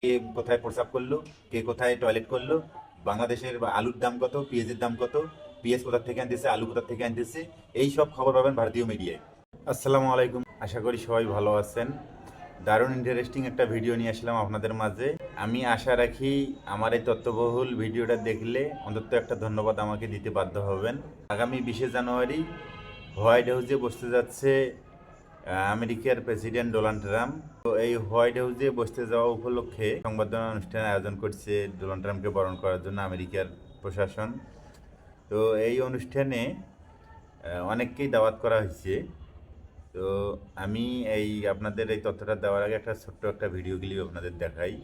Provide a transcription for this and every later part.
কে কোথায় প্রস্রাব করলো, কে কোথায় টয়লেট করলো, বাংলাদেশের আলুর দাম কত, পেঁয়াজের দাম কত, পেঁয়াজ কোথা থেকে আনতেছে, আলু কোথা থেকে আনতেছে, এই সব খবর পাবেন ভারতীয় মিডিয়ায়। আসসালামু আলাইকুম, আশা করি সবাই ভালো আছেন। দারুণ ইন্টারেস্টিং একটা ভিডিও নিয়ে আসলাম আপনাদের মাঝে। আমি আশা রাখি আমার এই তথ্যবহুল ভিডিওটা দেখলে অন্তত একটা ধন্যবাদ আমাকে দিতে বাধ্য হবেন। আগামী 20শে জানুয়ারি হোয়াইট হাউসে বসতে যাচ্ছে আমেরিকার প্রেসিডেন্ট ডোনাল্ড ট্রাম্প। তো এই হোয়াইট হাউসে বসতে যাওয়া উপলক্ষে সংবর্ধনা অনুষ্ঠানের আয়োজন করছে ডোনাল্ড ট্রাম্পকে বরণ করার জন্য আমেরিকার প্রশাসন। তো এই অনুষ্ঠানে অনেককেই দাওয়াত করা হয়েছে। তো আমি আপনাদের এই তথ্যটা দেওয়ার আগে একটা ছোট্ট একটা ভিডিও ক্লিপ আপনাদের দেখাই।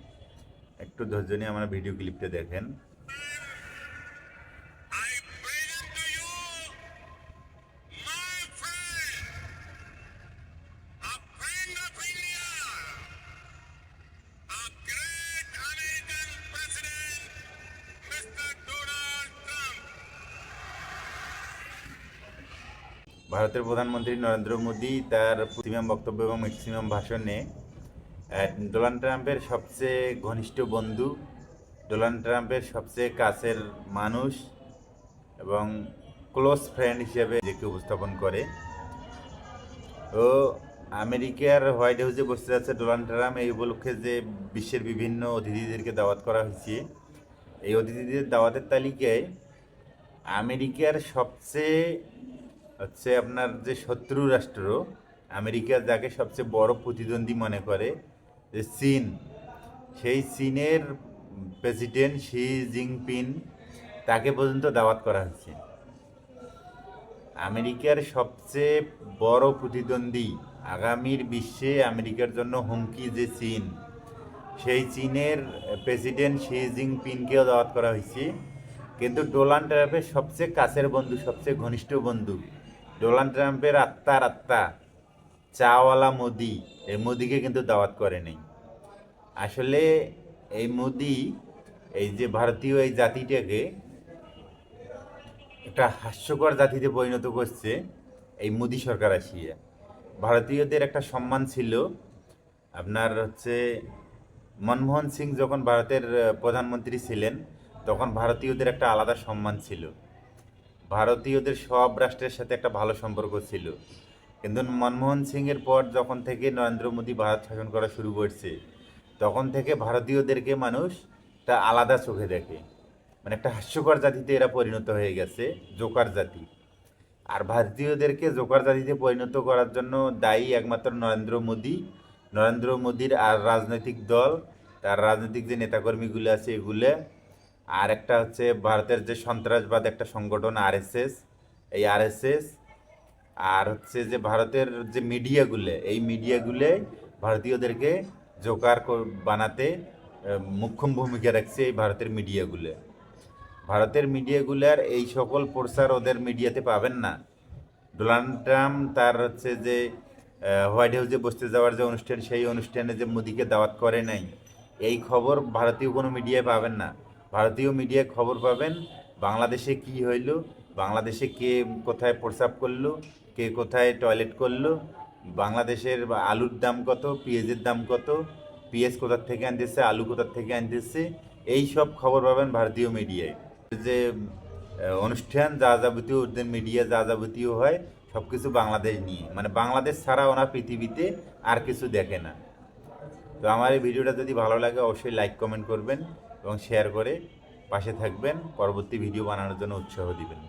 একটু ধৈর্য নিয়ে আমার ভিডিও ক্লিপটা দেখেন। ভারতের প্রধানমন্ত্রী নরেন্দ্র মোদী তার ম্যাক্সিমাম বক্তব্য এবং ম্যাক্সিমাম ভাষণে ডোনাল্ড ট্রাম্পের সবচেয়ে ঘনিষ্ঠ বন্ধু, ডোনাল্ড ট্রাম্পের সবচেয়ে কাছের মানুষ এবং ক্লোজ ফ্রেন্ড হিসেবে নিজেকে উপস্থাপন করে। তো আমেরিকার হোয়াইট হাউসে বসতে যাচ্ছে ডোনাল্ড ট্রাম্প। এই উপলক্ষে যে বিশ্বের বিভিন্ন অতিথিদেরকে দাওয়াত করা হয়েছে, এই অতিথিদের দাওয়াতের তালিকায় আমেরিকার সবচেয়ে আপনার যে শত্রু রাষ্ট্র, আমেরিকা যাকে সবচেয়ে বড় প্রতিদ্বন্দ্বী মনে করে, যে চীন, সেই চীনের প্রেসিডেন্ট শি জিনপিং, তাকে পর্যন্ত দাওয়াত করা হয়েছে। আমেরিকার সবচেয়ে বড় প্রতিদ্বন্দ্বী, আগামীর বিশ্বে আমেরিকার জন্য হুমকি যে চীন, সেই চীনের প্রেসিডেন্ট শি জিনপিংকেও দাওয়াত করা হয়েছে। কিন্তু ডোনাল্ড ট্রাম্পের সবচেয়ে কাছের বন্ধু, সবচেয়ে ঘনিষ্ঠ বন্ধু, ডোনাল্ড ট্রাম্পের আত্মার আত্মা, চাওয়ালা মোদি, এই মোদিকে কিন্তু দাওয়াত করে নেই। আসলে এই মোদি, এই যে ভারতীয় এই জাতিটাকে একটা হাস্যকর জাতিতে পরিণত করছে এই মোদি সরকার আসিয়ে। ভারতীয়দের একটা সম্মান ছিল, আপনার মনমোহন সিং যখন ভারতের প্রধানমন্ত্রী ছিলেন, তখন ভারতীয়দের একটা আলাদা সম্মান ছিল, ভারতীয়দের সব রাষ্ট্রের সাথে একটা ভালো সম্পর্ক ছিল। কিন্তু মনমোহন সিংয়ের পর যখন থেকে নরেন্দ্র মোদী ভারত শাসন করা শুরু করছে, তখন থেকে ভারতীয়দেরকে মানুষ একটা আলাদা চোখে দেখে, মানে একটা হাস্যকর জাতিতে এরা পরিণত হয়ে গেছে, জোকার জাতি। আর ভারতীয়দেরকে জোকার জাতিতে পরিণত করার জন্য দায়ী একমাত্র নরেন্দ্র মোদী, নরেন্দ্র মোদীর আর রাজনৈতিক দল, তার রাজনৈতিক যে নেতাকর্মীগুলো আছে এগুলো, আর একটা ভারতের যে সন্ত্রাসবাদ একটা সংগঠন আরএসএস, এই আরএসএস, আর যে ভারতের যে মিডিয়াগুলো, এই মিডিয়াগুলো ভারতীয়দেরকে জোকার বানাতে মুখ্যম ভূমিকা রাখছে এই ভারতের মিডিয়াগুলো। ভারতের মিডিয়াগুলার এই সকল প্রচার ওদের মিডিয়াতে পাবেন না। ডোনাল্ড ট্রাম্প তার যে হোয়াইট হাউসে বসতে যাওয়ার যে অনুষ্ঠান, সেই অনুষ্ঠানে যে মোদিকে দাওয়াত করে নাই, এই খবর ভারতীয় কোনো মিডিয়ায় পাবেন না। ভারতীয় মিডিয়ায় খবর পাবেন বাংলাদেশে কি হইল, বাংলাদেশে কে কোথায় প্রস্রাব করলো, কে কোথায় টয়লেট করলো, বাংলাদেশের আলুর দাম কত, পেঁয়াজের দাম কত, পেঁয়াজ কোথার থেকে আনতেছে, আলু কোথার থেকে আনতেছে, এই সব খবর পাবেন ভারতীয় মিডিয়ায়। যে অনুষ্ঠান যা যাবতীয় ওদের মিডিয়া যা যাবতীয় হয়, সব কিছু বাংলাদেশ নিয়ে, মানে বাংলাদেশ ছাড়া ওরা পৃথিবীতে আর কিছু দেখে না। তো আমার এই ভিডিওটা যদি ভালো লাগে অবশ্যই লাইক কমেন্ট করবেন এবং শেয়ার করে পাশে থাকবেন, পরবর্তী ভিডিও বানানোর জন্য উৎসাহ দিবেন।